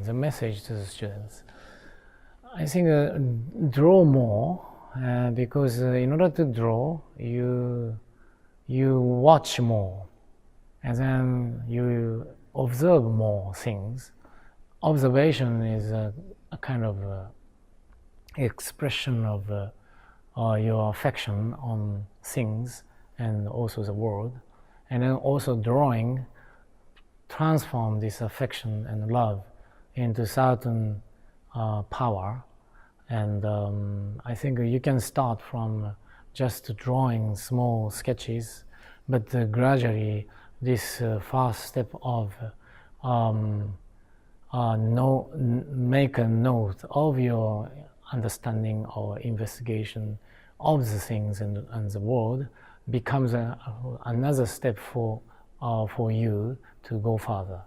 The message to the students, I think, draw more, because in order to draw, you watch more, and then you observe more things. Observation is a kind of expression of your affection on things and also the world, and then also drawing transform this affection and love into certain power. And I think you can start from just drawing small sketches, but gradually this first step of make a note of your understanding or investigation of the things and the world becomes another step for you to go further.